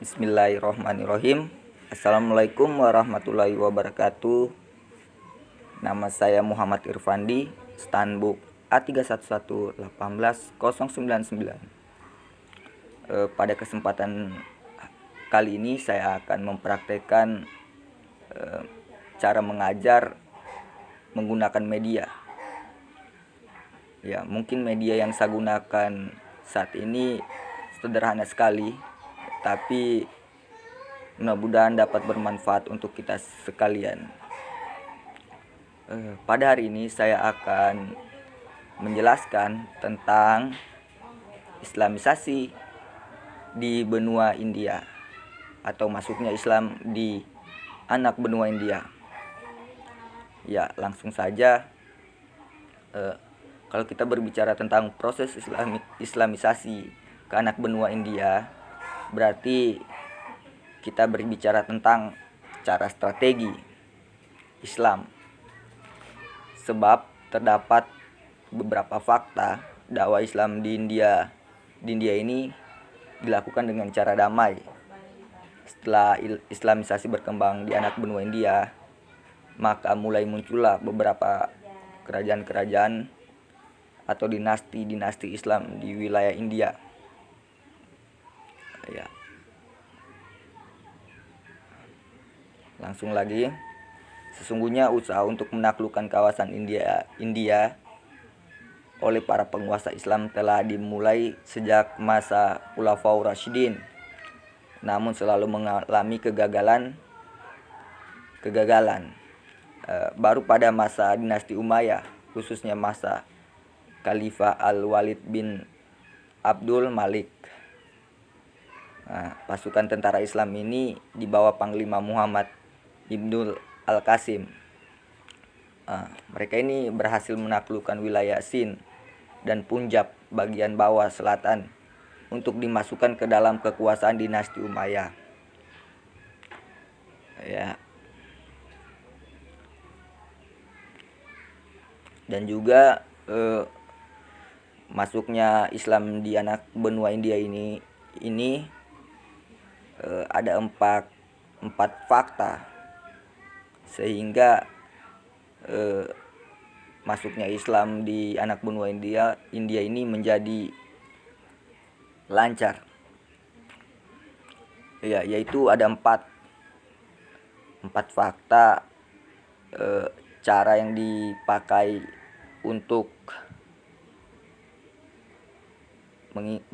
Bismillahirrahmanirrahim. Assalamualaikum warahmatullahi wabarakatuh. Nama saya Muhammad Irfandi, Stanbook A3111189099. Pada kesempatan kali ini saya akan mempraktekkan cara mengajar menggunakan media. Ya, mungkin media yang saya gunakan saat ini sederhana sekali, tapi mudah-mudahan dapat bermanfaat untuk kita sekalian. Pada hari ini saya akan menjelaskan tentang Islamisasi di benua India atau masuknya Islam di anak benua India. Ya, langsung saja. Kalau kita berbicara tentang proses Islamisasi ke anak benua India, berarti kita berbicara tentang cara strategi Islam. Sebab terdapat beberapa fakta dakwah Islam di India ini dilakukan dengan cara damai. Setelah Islamisasi berkembang di anak benua India, maka mulai muncullah beberapa kerajaan-kerajaan atau dinasti-dinasti Islam di wilayah India. Ya. Langsung lagi, sesungguhnya usaha untuk menaklukkan kawasan India oleh para penguasa Islam telah dimulai sejak masa Khulafaur Rasyidin, namun selalu mengalami kegagalan. Baru pada masa dinasti Umayyah, khususnya masa Khalifah Al-Walid bin Abdul Malik, pasukan tentara Islam ini di bawah Panglima Muhammad Ibnul Al-Qasim. Mereka ini berhasil menaklukkan wilayah Sind dan Punjab bagian bawah selatan untuk dimasukkan ke dalam kekuasaan dinasti Umayyah. Ya. Dan juga masuknya Islam di anak benua India ini ada empat fakta sehingga masuknya Islam di anak benua India ini menjadi lancar. Ya, yaitu ada empat fakta cara yang dipakai untuk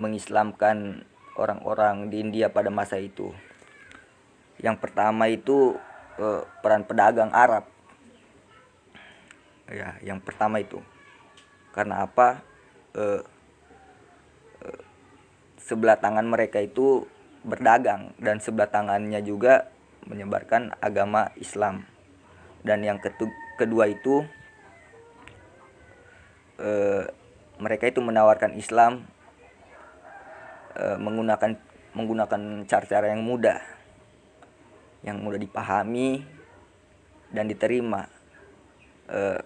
mengislamkan orang-orang di India pada masa itu. Yang pertama itu peran pedagang Arab. Ya, yang pertama itu. Karena apa? Sebelah tangan mereka itu berdagang dan sebelah tangannya juga menyebarkan agama Islam. Dan yang kedua itu mereka itu menawarkan Islam menggunakan cara-cara yang mudah dipahami dan diterima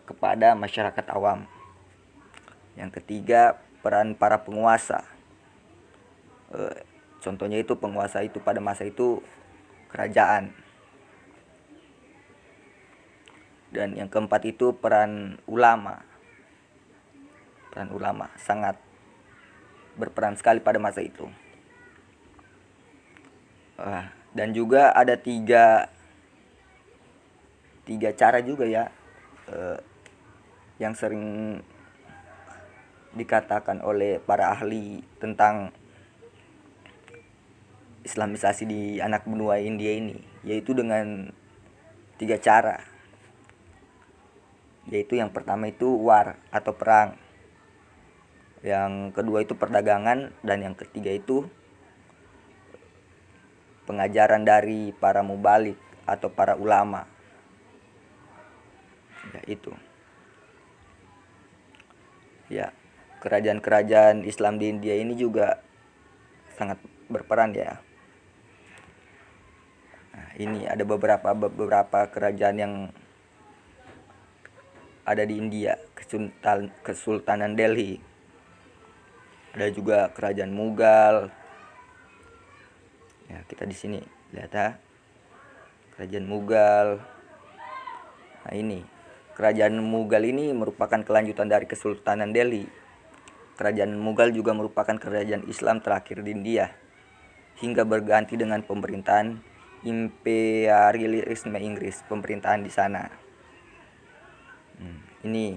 kepada masyarakat awam. Yang ketiga, peran para penguasa. Contohnya itu penguasa itu pada masa itu kerajaan. Dan yang keempat itu peran ulama. Peran ulama sangat berperan sekali pada masa itu. Dan juga ada tiga cara juga ya yang sering dikatakan oleh para ahli tentang Islamisasi di anak benua India ini, yaitu dengan tiga cara. Yaitu yang pertama itu war atau perang, yang kedua itu perdagangan, dan yang ketiga itu pengajaran dari para mubalik atau para ulama. Ya, itu. Ya, kerajaan-kerajaan Islam di India ini juga sangat berperan ya. Nah, ini ada beberapa kerajaan yang ada di India, Kesultanan Delhi. Ada juga kerajaan Mughal. Ya, kita di sini lihat ya, kerajaan Mughal. Nah, ini kerajaan Mughal ini merupakan kelanjutan dari Kesultanan Delhi. Kerajaan Mughal juga merupakan kerajaan Islam terakhir di India hingga berganti dengan pemerintahan imperialisme Inggris, pemerintahan di sana. Ini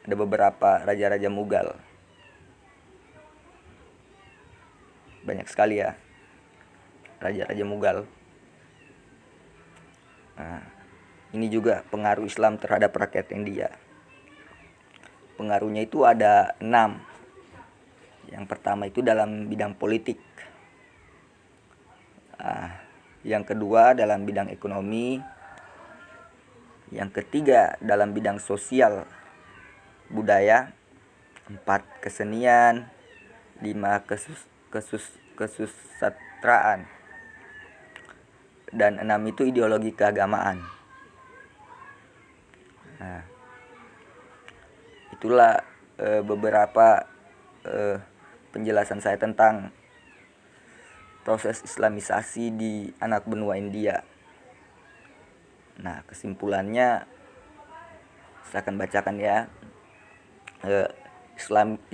ada beberapa raja-raja Mughal. Banyak sekali ya raja-raja Mughal. Nah, ini juga pengaruh Islam terhadap rakyat India. Pengaruhnya itu ada 6. Yang pertama itu dalam bidang politik. Yang kedua dalam bidang ekonomi. Yang ketiga dalam bidang sosial budaya. 4 kesenian. 5 kesusastraan. Dan 6 itu ideologi keagamaan. Nah, itulah beberapa penjelasan saya tentang proses Islamisasi di anak benua India. Nah, kesimpulannya saya akan bacakan ya.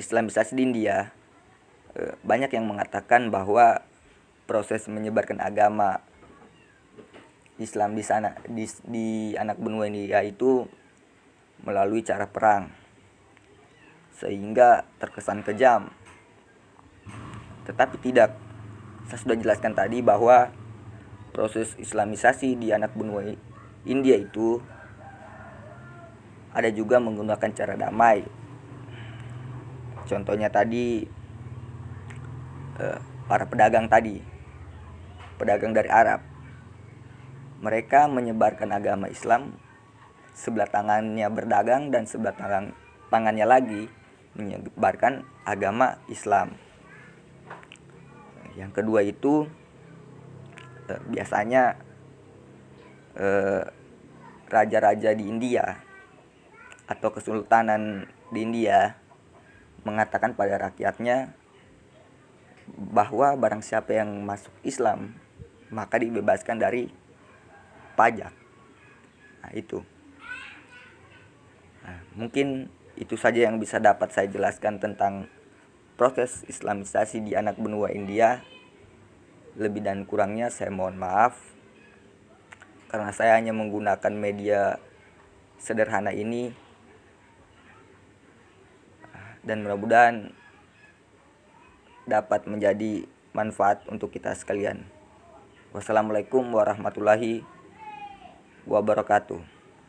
Islamisasi di India, banyak yang mengatakan bahwa proses menyebarkan agama Islam di sana di anak benua India itu melalui cara perang, sehingga terkesan kejam. Tetapi tidak. Saya sudah jelaskan tadi bahwa proses Islamisasi di anak benua India itu ada juga menggunakan cara damai. Contohnya tadi para pedagang dari Arab. Mereka menyebarkan agama Islam, sebelah tangannya berdagang dan sebelah tangannya lagi menyebarkan agama Islam. Yang kedua itu biasanya raja-raja di India atau kesultanan di India mengatakan pada rakyatnya bahwa barang siapa yang masuk Islam maka dibebaskan dari pajak. Nah, itu. Mungkin itu saja yang bisa dapat saya jelaskan tentang proses Islamisasi di anak benua India. Lebih dan kurangnya saya mohon maaf, karena saya hanya menggunakan media sederhana ini, dan mudah-mudahan dapat menjadi manfaat untuk kita sekalian. Wassalamualaikum warahmatullahi wabarakatuh.